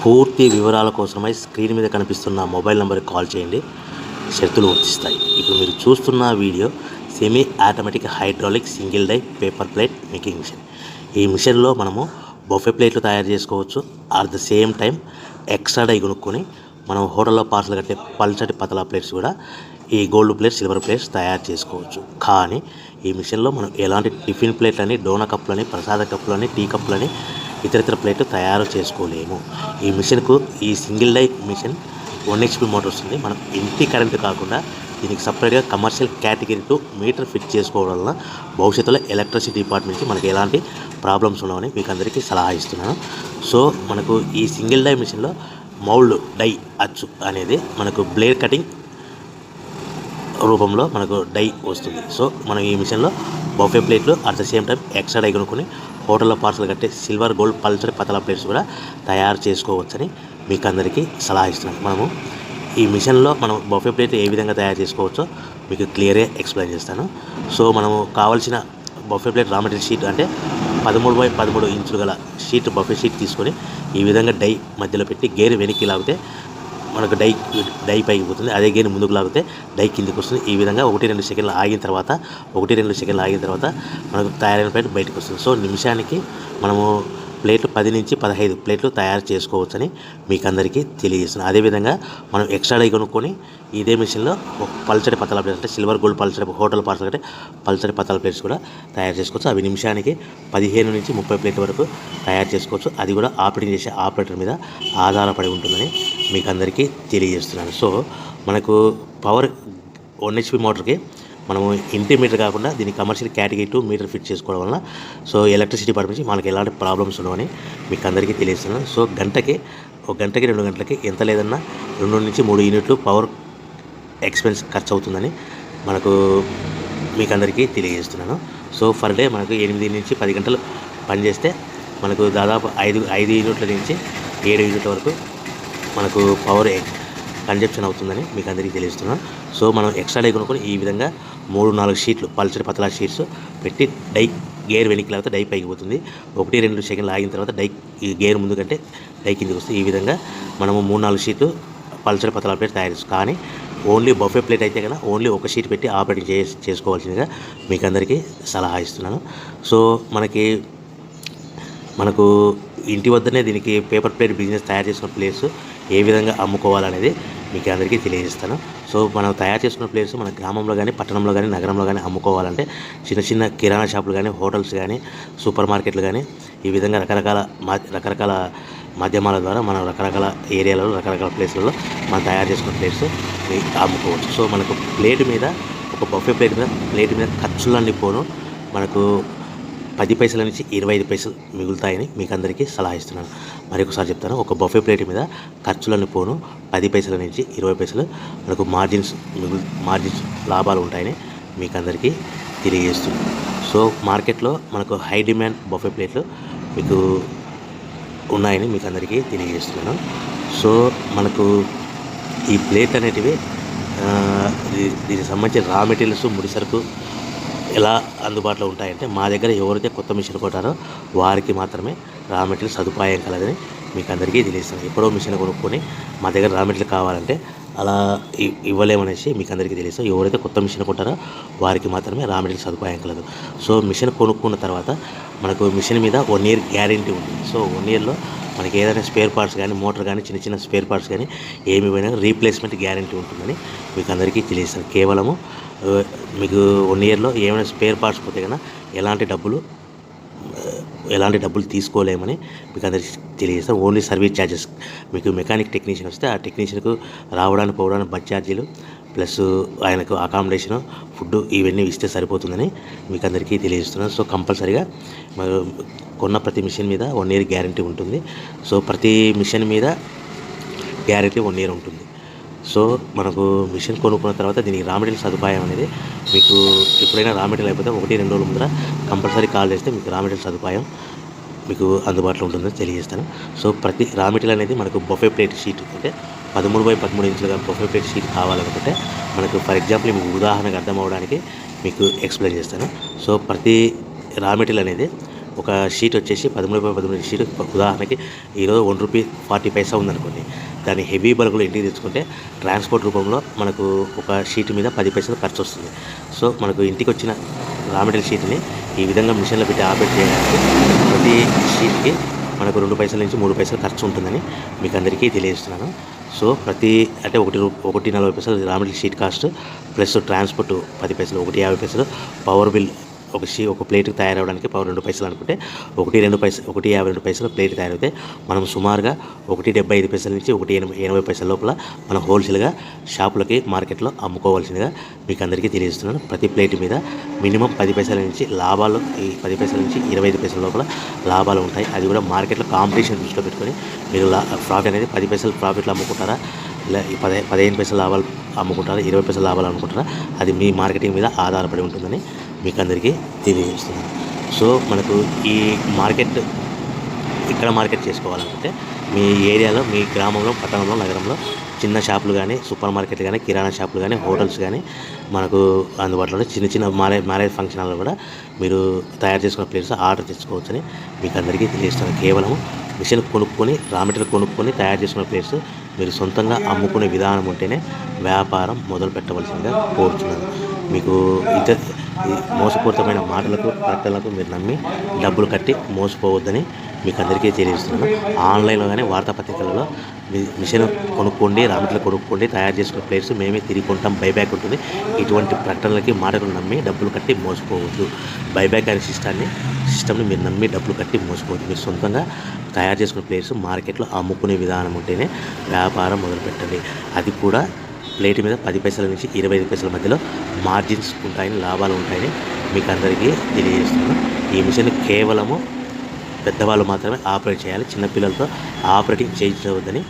పూర్తి వివరాల కోసమై స్క్రీన్ మీద కనిపిస్తున్న మొబైల్ నెంబర్కి కాల్ చేయండి. షరతులు వర్తిస్తాయి. ఇప్పుడు మీరు చూస్తున్న video semi automatic hydraulic single die paper plate making machine. ఈ మిషన్లో మనము బఫే ప్లేట్లు తయారు చేసుకోవచ్చు. At the same time extra die కొనుక్కొని మనం హోటల్లో పార్సల్ కట్టే పల్చటి పతలా ప్లేట్స్ కూడా ఈ గోల్డ్ ప్లేట్స్, సిల్వర్ ప్లేట్స్ తయారు చేసుకోవచ్చు. కానీ ఈ మిషన్లో మనం ఎలాంటి టిఫిన్ ప్లేట్లని, డోనా కప్పులని, ప్రసాద కప్పులని, టీ కప్పులని, ఇతర ప్లేట్లు తయారు చేసుకోలేము. ఈ మిషన్కు ఈ single die machine 1 HP motor వస్తుంది. మనం ఇంటి కరెంటు కాకుండా దీనికి సపరేట్గా కమర్షియల్ కేటగిరీ 2 మీటర్ ఫిట్ చేసుకోవడం వల్ల భవిష్యత్తులో ఎలక్ట్రిసిటీ డిపార్ట్మెంట్ నుంచి మనకి ఎలాంటి ప్రాబ్లమ్స్ ఉండవని మీకు అందరికీ సలహా ఇస్తున్నాను. సో మనకు ఈ సింగిల్ డై మిషన్లో మౌల్డ్ డై అచ్చు అనేది మనకు బ్లేడ్ కటింగ్ రూపంలో మనకు డై వస్తుంది. సో మనం ఈ మిషన్లో బఫే ప్లేట్లు at the same time extra die కొనుక్కొని హోటల్లో పార్సల్ కట్టే సిల్వర్, గోల్డ్, పల్చడి పతలా ప్లేట్స్ కూడా తయారు చేసుకోవచ్చని మీకు అందరికీ సలహా ఇస్తున్నాను. మనము ఈ మిషన్లో మనం బఫే ప్లేట్ ఏ విధంగా తయారు చేసుకోవచ్చో మీకు క్లియర్గా ఎక్స్ప్లెయిన్ చేస్తాను. సో మనము కావాల్సిన buffet plate raw material sheet అంటే 13x13 ఇంచులు గల షీట్, బఫే షీట్ తీసుకొని ఈ విధంగా డై మధ్యలో పెట్టి గేర్ వెనక్కి లాగితే మనకు డై పైకి పోతుంది. అదే గేర్ ముందుకు లాగితే డై కిందికి వస్తుంది. ఈ విధంగా 1-2 సెకండ్లు ఆగిన తర్వాత మనకు తయారైన ప్లేట్ బయటకు వస్తుంది. సో నిమిషానికి మనము ప్లేట్లు 10 నుంచి 15 ప్లేట్లు తయారు చేసుకోవచ్చని మీకు అందరికీ తెలియజేస్తున్నాను. అదేవిధంగా మనం ఎక్స్ట్రా డై కొనుక్కొని ఇదే మిషన్లో పల్చడి పతలా ప్లేట్స్ అంటే సిల్వర్, గోల్డ్, పల్చడి హోటల్ పార్సల్ అంటే పల్చడి పతలా ప్లేట్స్ కూడా తయారు చేసుకోవచ్చు. అవి నిమిషానికి 15 నుంచి 30 ప్లేట్ల వరకు తయారు చేసుకోవచ్చు. అది కూడా ఆపరేటింగ్ చేసే ఆపరేటర్ మీద ఆధారపడి ఉంటుందని మీకు అందరికీ తెలియజేస్తున్నాను. సో మనకు పవర్ 1 HP మోటార్కి మనము ఇంటి మీటర్ కాకుండా దీన్ని కమర్షియల్ కేటగిరీ 2 మీటర్ ఫిట్ చేసుకోవడం వల్ల సో ఎలక్ట్రిసిటీ డిపార్ట్మెంట్ నుంచి మనకి ఎలాంటి ప్రాబ్లమ్స్ ఉండవని మీకు అందరికీ తెలియజేస్తున్నాను. సో ఒక గంటకి 2 గంటలకి ఎంత లేదన్నా 2 నుంచి 3 యూనిట్లు పవర్ ఎక్స్పెన్స్ ఖర్చు అవుతుందని మీకు అందరికీ తెలియజేస్తున్నాను. సో ఫర్ డే మనకు 8 నుంచి 10 గంటలు పనిచేస్తే మనకు దాదాపు 5 యూనిట్ల నుంచి 7 యూనిట్ల వరకు మనకు పవర్ కన్జప్షన్ అవుతుందని మీకు అందరికీ తెలియజేస్తున్నాను. సో మనం ఎక్స్ట్రా డై కొనుక్కొని ఈ విధంగా 3-4 షీట్లు పల్చడి పతలా షీట్స్ పెట్టి డై గేర్ వెనక్కి లాగితే డై పైకి పోతుంది. 1-2 సెకండ్లు ఆగిన తర్వాత ఈ గేర్ ముందు కంటే డై కిందికి వస్తుంది. ఈ విధంగా మనము 3-4 షీట్లు పల్చడి పతలా ప్లేట్ తయారు చేస్తాం. కానీ ఓన్లీ బఫే ప్లేట్ అయితే కనుక ఓన్లీ ఒక షీట్ పెట్టి ఆపరేటింగ్ చేసుకోవాల్సిందిగా మీకు అందరికీ సలహా ఇస్తున్నాను. సో మనకు ఇంటి వద్దనే దీనికి పేపర్ ప్లేట్ బిజినెస్ తయారు చేసుకున్న ప్లేస్ ఏ విధంగా అమ్ముకోవాలనేది మీకు అందరికీ తెలియజేస్తాను. సో మనం తయారు చేసుకున్న ప్లేస్ మన గ్రామంలో కానీ, పట్టణంలో కానీ, నగరంలో కానీ అమ్ముకోవాలంటే చిన్న కిరాణా షాపులు కానీ, హోటల్స్ కానీ, సూపర్ మార్కెట్లు కానీ ఈ విధంగా రకరకాల మాధ్యమాల ద్వారా మనం రకరకాల ఏరియాలలో, రకరకాల ప్లేస్లలో మనం తయారు చేసుకున్న ప్లేట్స్ అమ్ముకోవచ్చు. సో మనకు ప్లేట్ మీద ఒక బఫే ప్లేట్ మీద ఖర్చులన్నీ పోను మనకు 10 పైసల నుంచి 25 పైసలు మిగులుతాయని మీకు అందరికీ సలహా ఇస్తున్నాను. మరొకసారి చెప్తాను. ఒక బఫే ప్లేట్ మీద ఖర్చులను పోను 10 పైసల నుంచి 20 పైసలు మనకు మార్జిన్స్ లాభాలు ఉంటాయని మీకు అందరికీ తెలియజేస్తున్నాను. సో మార్కెట్లో మనకు హై డిమాండ్ బఫే ప్లేట్లు మీకు ఉన్నాయని మీకు అందరికీ తెలియజేస్తున్నాను. సో మనకు ఈ ప్లేట్ అనేటివి దీనికి సంబంధించిన రా మెటీరియల్స్, ముడిసరుకు ఎలా అందుబాటులో ఉంటాయంటే మా దగ్గర ఎవరైతే కొత్త మిషన్ కొట్టారో వారికి మాత్రమే రా మెటీరియల్ సదుపాయం కలదని మీకు అందరికీ తెలియజేస్తాను. ఎప్పుడో మిషన్ కొనుక్కొని మా దగ్గర రా మెటీరియల్ కావాలంటే అలా ఇవ్వలేమనేసి మీకు అందరికీ తెలియదు. ఎవరైతే కొత్త మిషన్ కొంటారో వారికి మాత్రమే రా మెటీరియల్ సదుపాయం కలదు. సో మిషన్ కొనుక్కున్న తర్వాత మనకు మిషన్ మీద 1 ఇయర్ గ్యారెంటీ ఉంటుంది. సో 1 ఇయర్లో మనకి ఏదైనా స్పేర్ పార్ట్స్ కానీ, మోటార్ కానీ, చిన్న స్పేర్ పార్ట్స్ కానీ ఏమి పోయినా రీప్లేస్మెంట్ గ్యారెంటీ ఉంటుందని మీకు అందరికీ తెలియజేస్తాను. కేవలము మీకు 1 ఇయర్లో ఏమైనా స్పేర్ పార్ట్స్ పోతే కన్నా ఎలాంటి డబ్బులు తీసుకోలేమని మీకు అందరికీ తెలియజేస్తాం. ఓన్లీ సర్వీస్ ఛార్జెస్ మీకు మెకానిక్ టెక్నీషియన్ వస్తే ఆ టెక్నీషియన్కు రావడానికి పోవడానికి బస్ ఛార్జీలు ప్లస్ ఆయనకు అకామిడేషను, ఫుడ్ ఇవన్నీ ఇస్తే సరిపోతుందని మీకు అందరికీ తెలియజేస్తున్నాను. సో కంపల్సరీగా కొన్న ప్రతి మిషన్ మీద 1 ఇయర్ గ్యారెంటీ ఉంటుంది. సో ప్రతి మిషన్ మీద గ్యారెంటీ 1 ఇయర్ ఉంటుంది. సో మనకు మిషన్ కొనుక్కున్న తర్వాత దీనికి రా మెటీరియల్ సదుపాయం అనేది మీకు ఎప్పుడైనా రా మెటీరియల్ అయిపోతే 1-2 రోజుల ముందర కంపల్సరీ కాల్ చేస్తే మీకు రా మెటీరియల్ సదుపాయం మీకు అందుబాటులో ఉంటుందని తెలియజేస్తాను. సో ప్రతి రా మెటీరియల్ అనేది మనకు బఫే ప్లేట్ షీట్ అంటే 13x13 ఇంచులుగా బఫే ప్లేట్ షీట్ కావాలనుకుంటే మనకు ఫర్ ఎగ్జాంపుల్ మీకు ఉదాహరణకు అర్థం అవ్వడానికి మీకు ఎక్స్ప్లెయిన్ చేస్తాను. సో ప్రతి రా మెటీరియల్ అనేది ఒక షీట్ వచ్చేసి 13 షీట్ ఉదాహరణకి ఈరోజు ₹1.40 ఉందనుకోండి. దాన్ని హెవీ బల్క్లో ఇంటికి తెచ్చుకుంటే ట్రాన్స్పోర్ట్ రూపంలో మనకు ఒక షీట్ మీద 10 పైసలు ఖర్చు వస్తుంది. సో మనకు ఇంటికి వచ్చిన రా మెటీరియల్ షీట్ని ఈ విధంగా మిషన్లో పెట్టి ఆపరేట్ చేయడానికి ప్రతి షీట్కి మనకు 2 పైసల నుంచి 3 పైసలు ఖర్చు ఉంటుందని మీకు అందరికీ తెలియజేస్తున్నాను. సో ప్రతి అంటే 1.40 raw material sheet cost plus transport 10 పైసలు, 1.50 పవర్ బిల్ ఒక ప్లేట్కి తయారవడానికి పవర్ 2 పైసలు అనుకుంటే 1.52 ప్లేట్ తయారైతే మనం సుమారుగా 1.75 నుంచి 1.80 లోపల మనం హోల్సేల్గా షాపులకి మార్కెట్లో అమ్ముకోవాల్సిందిగా మీకు అందరికీ తెలియజేస్తున్నాను. ప్రతి ప్లేట్ మీద మినిమం 10 పైసల నుంచి లాభాలు, ఈ 10 పైసల నుంచి 25 పైసల లోపల లాభాలు ఉంటాయి. అది కూడా మార్కెట్లో కాంపిటీషన్ దృష్టిలో పెట్టుకొని మీరు ప్రాఫిట్ అనేది 10 పైసలు ప్రాఫిట్లో అమ్ముకుంటారా, ఇలా 15 పైసల లాభాలు అమ్ముకుంటారా, 20 పైసల లాభాలు అమ్ముకుంటారా, అది మీ మార్కెటింగ్ మీద ఆధారపడి ఉంటుందని మీకు అందరికీ తెలియజేస్తున్నాను. సో మనకు ఈ ఇక్కడ మార్కెట్ చేసుకోవాలనుకుంటే మీ ఏరియాలో, మీ గ్రామంలో, పట్టణంలో, నగరంలో చిన్న షాపులు కానీ, సూపర్ మార్కెట్లు కానీ, కిరాణా షాపులు కానీ, హోటల్స్ కానీ మనకు అందుబాటులో చిన్న మ్యారేజ్ ఫంక్షన్ హాల్లో కూడా మీరు తయారు చేసుకున్న ప్లేట్స్ ఆర్డర్ తెచ్చుకోవచ్చని మీకు అందరికీ తెలియజేస్తున్నాను. కేవలం మిషన్ కొనుక్కొని, రా మెటీరియల్ కొనుక్కొని తయారు చేసుకున్న ప్లేట్స్ మీరు సొంతంగా అమ్ముకునే విధానం ఉంటేనే వ్యాపారం మొదలు పెట్టవలసిందిగా కోరుతున్నాను. మీకు మోసపూరితమైన మాటలకు, ప్రకటనలకు మీరు నమ్మి డబ్బులు కట్టి మోసపోవద్దని మీకు అందరికీ తెలియజేస్తున్నాను. ఆన్లైన్లో కానీ వార్తాపత్రికలలో మిషన్ కొనుక్కోండి, రా మెటీరియల్ కొనుక్కోండి, తయారు చేసుకున్న ప్లేట్స్ మేమే తిరిగి కొంటాం, బైబ్యాక్ ఉంటుంది, ఇటువంటి ప్రకటనలకి మాటలు నమ్మి డబ్బులు కట్టి మోసపోవద్దు. బైబ్యాక్ అనే సిస్టమ్ని మీరు నమ్మి డబ్బులు కట్టి మోసపోవద్దు. మీరు సొంతంగా తయారు చేసుకున్న ప్లేట్స్ మార్కెట్లో అమ్ముకునే విధానం ఉంటేనే వ్యాపారం మొదలుపెట్టండి. అది కూడా ప్లేట్ మీద 10 పైసల నుంచి 25 పైసల మధ్యలో మార్జిన్స్ ఉంటాయని, లాభాలు ఉంటాయని మీకు అందరికీ తెలియజేస్తున్నాను. ఈ మిషన్ కేవలము పెద్దవాళ్ళు మాత్రమే ఆపరేట్ చేయాలి, చిన్నపిల్లలతో ఆపరేటింగ్ చేయించవద్దని